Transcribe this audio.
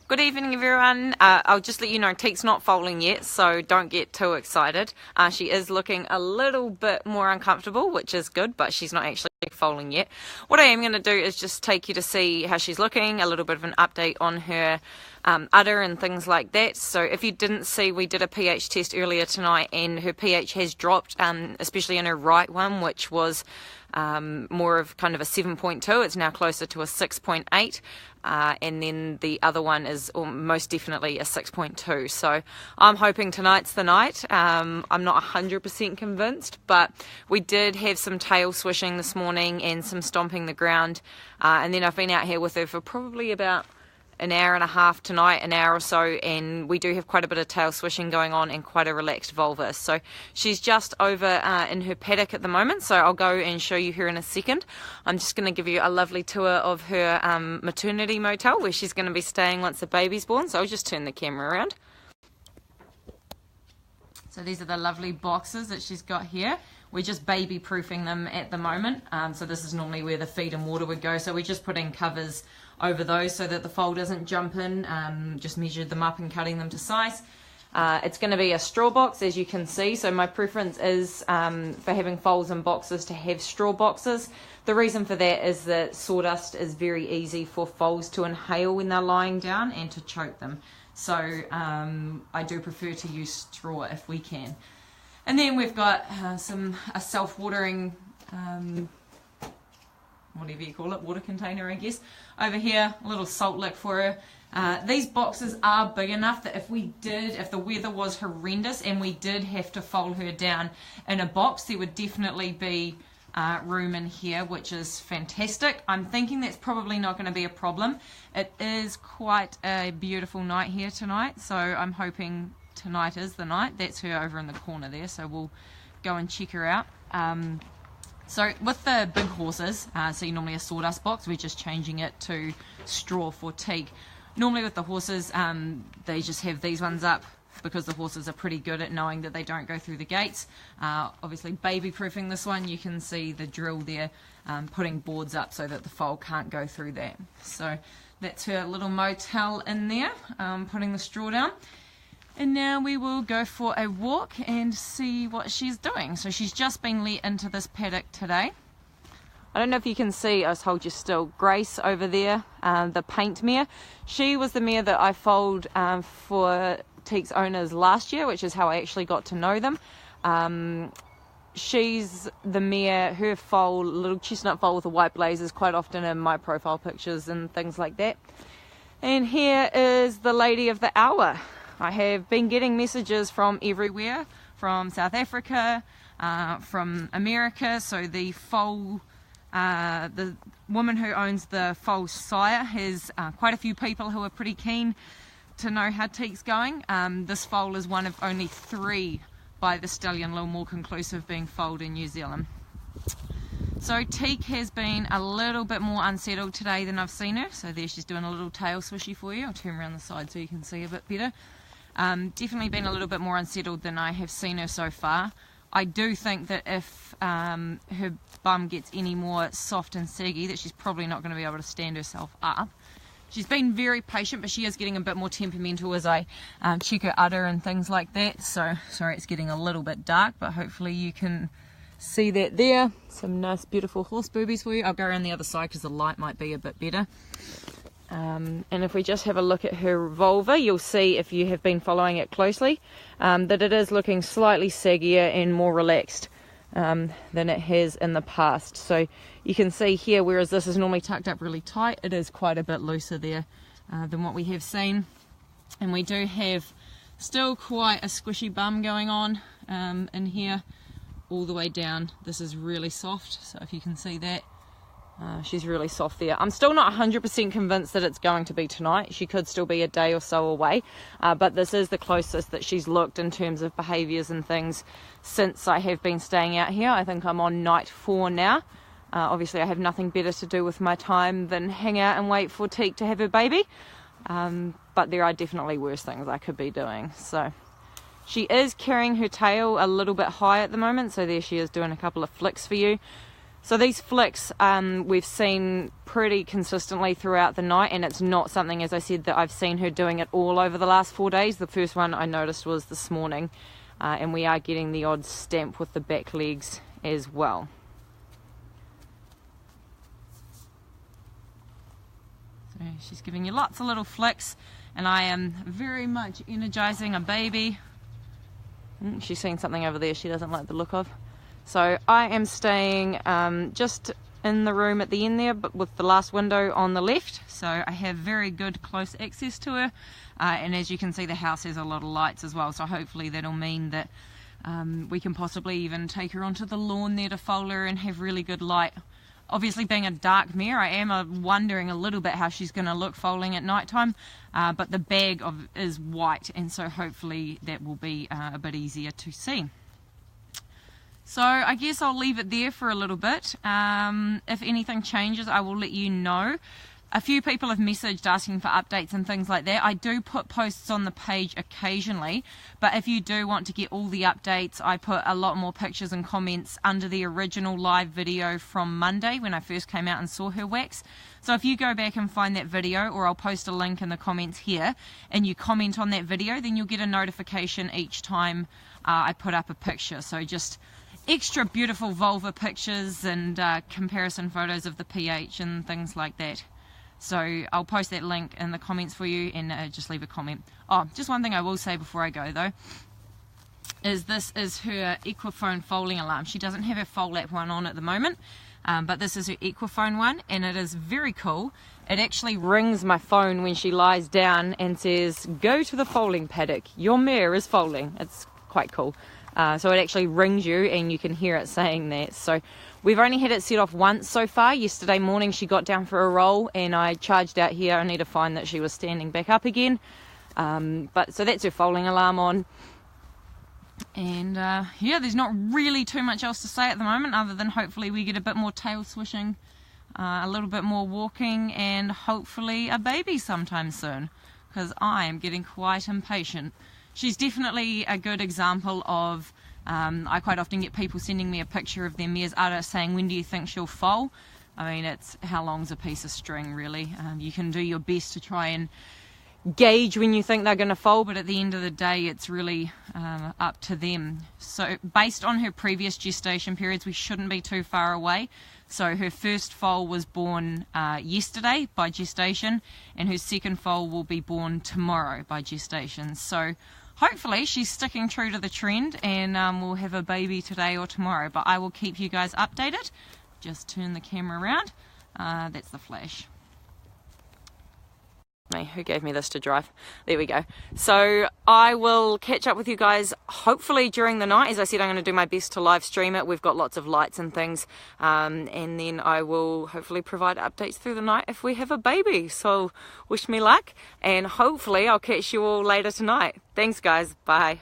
Good evening, everyone. I'll just let you know Teak's not foaling yet, so don't get too excited. She is looking a little bit more uncomfortable, which is good, but she's not actually foaling yet. What I am going to do is just take you to see how she's looking, a little bit of an update on her udder and things like that. So if you didn't see, we did a pH test earlier tonight and her pH has dropped, especially in her right one, which was more of kind of a 7.2. It's now closer to a 6.8, and then the other one is most definitely a 6.2. So I'm hoping tonight's the night. I'm not 100% convinced, but we did have some tail swishing this morning and some stomping the ground, and then I've been out here with her for probably about an hour and a half tonight, an hour or so, and we do have quite a bit of tail swishing going on and quite a relaxed vulva. So she's just over in her paddock at the moment, so I'll go and show you her in a second. I'm just going to give you a lovely tour of her maternity motel where she's going to be staying once the baby's born. So I'll just turn the camera around. So these are the lovely boxes that she's got here. We're just baby proofing them at the moment. So this is normally where the feed and water would go. So we're just putting covers over those so that the foal doesn't jump in. Just measured them up and cutting them to size. It's going to be a straw box, as you can see. So my preference is for having foals and boxes to have straw boxes. The reason for that is that sawdust is very easy for foals to inhale when they're lying down and to choke them. So I do prefer to use straw if we can. And then we've got a self-watering, whatever you call it, water container, I guess. Over here, a little salt lick for her. These boxes are big enough that if the weather was horrendous and we did have to fold her down in a box, there would definitely be room in here, which is fantastic. I'm thinking that's probably not going to be a problem. It is quite a beautiful night here tonight, so I'm hoping tonight is the night. That's her over in the corner there, so we'll go and check her out. So with the big horses, so normally a sawdust box, we're just changing it to straw for Teak. Normally with the horses, they just have these ones up because the horses are pretty good at knowing that they don't go through the gates. Obviously baby proofing this one, you can see the drill there, putting boards up so that the foal can't go through that. So that's her little motel in there, putting the straw down. And now we will go for a walk and see what she's doing. So she's just been let into this paddock today. I don't know if you can see, I'll hold you still, Grace over there, the paint mare. She was the mare that I foaled for Teak's owners last year, which is how I actually got to know them. She's the mare, her foal, little chestnut foal with a white blaze, is quite often in my profile pictures and things like that. And here is the lady of the hour. I have been getting messages from everywhere, from South Africa, from America. So the foal, the woman who owns the foal sire has quite a few people who are pretty keen to know how Teak's going. This foal is one of only 3 by the stallion, a little more conclusive, being foaled in New Zealand. So Teak has been a little bit more unsettled today than I've seen her. So there she's doing a little tail swishy for you. I'll turn around the side so you can see a bit better. Definitely been a little bit more unsettled than I have seen her so far. I do think that if her bum gets any more soft and saggy, that she's probably not going to be able to stand herself up. She's been very patient, but she is getting a bit more temperamental as I check her udder and things like that. So, sorry it's getting a little bit dark, but hopefully you can see that there. Some nice beautiful horse boobies for you. I'll go around the other side because the light might be a bit better. And if we just have a look at her vulva, you'll see, if you have been following it closely, that it is looking slightly saggier and more relaxed than it has in the past. So you can see here, whereas this is normally tucked up really tight, it is quite a bit looser there than what we have seen. And we do have still quite a squishy bum going on in here all the way down. This is really soft, so if you can see that, she's really soft there. I'm still not 100% convinced that it's going to be tonight. She could still be a day or so away, but this is the closest that she's looked in terms of behaviours and things since I have been staying out here. I think I'm on night 4 now. Obviously I have nothing better to do with my time than hang out and wait for Teak to have her baby, but there are definitely worse things I could be doing. So she is carrying her tail a little bit high at the moment, so there she is doing a couple of flicks for you. So these flicks we've seen pretty consistently throughout the night, and it's not something, as I said, that I've seen her doing it all over the last 4 days. The first one I noticed was this morning, and we are getting the odd stamp with the back legs as well. So she's giving you lots of little flicks, and I am very much energizing a baby. She's seeing something over there she doesn't like the look of. So I am staying just in the room at the end there, but with the last window on the left, so I have very good close access to her, and as you can see, the house has a lot of lights as well, so hopefully that'll mean that we can possibly even take her onto the lawn there to foal her and have really good light. Obviously, being a dark mare, I am wondering a little bit how she's going to look foaling at night time, but the bag is white, and so hopefully that will be a bit easier to see. So I guess I'll leave it there for a little bit. If anything changes, I will let you know. A few people have messaged asking for updates and things like that. I do put posts on the page occasionally, but if you do want to get all the updates, I put a lot more pictures and comments under the original live video from Monday when I first came out and saw her wax. So if you go back and find that video, or I'll post a link in the comments here, and you comment on that video, then you'll get a notification each time I put up a picture. So just extra beautiful vulva pictures and comparison photos of the pH and things like that. So I'll post that link in the comments for you, and just leave a comment. Oh, just one thing I will say before I go though, is this is her Equiphone foaling alarm. She doesn't have her foal lap one on at the moment, but this is her Equiphone one, and it is very cool. It actually rings my phone when she lies down and says, "Go to the foaling paddock, your mare is foaling." It's quite cool. So it actually rings you and you can hear it saying that. So we've only had it set off once so far. Yesterday morning she got down for a roll and I charged out here only to find that she was standing back up again. But so that's her foaling alarm on. And yeah, there's not really too much else to say at the moment, other than hopefully we get a bit more tail swishing, a little bit more walking, and hopefully a baby sometime soon, because I am getting quite impatient. She's definitely a good example of, I quite often get people sending me a picture of their mare's udder saying, when do you think she'll foal? I mean, it's how long's a piece of string, really. You can do your best to try and gauge when you think they're going to foal, but at the end of the day it's really up to them. So based on her previous gestation periods, we shouldn't be too far away. So her first foal was born yesterday by gestation, and her second foal will be born tomorrow by gestation. So hopefully she's sticking true to the trend, and we'll have a baby today or tomorrow, but I will keep you guys updated. Just turn the camera around. That's the flash. Who gave me this to drive? There we go. So I will catch up with you guys hopefully during the night. As I said, I'm going to do my best to live stream it. We've got lots of lights and things, and then I will hopefully provide updates through the night if we have a baby. So wish me luck, and hopefully I'll catch you all later tonight. Thanks guys, bye.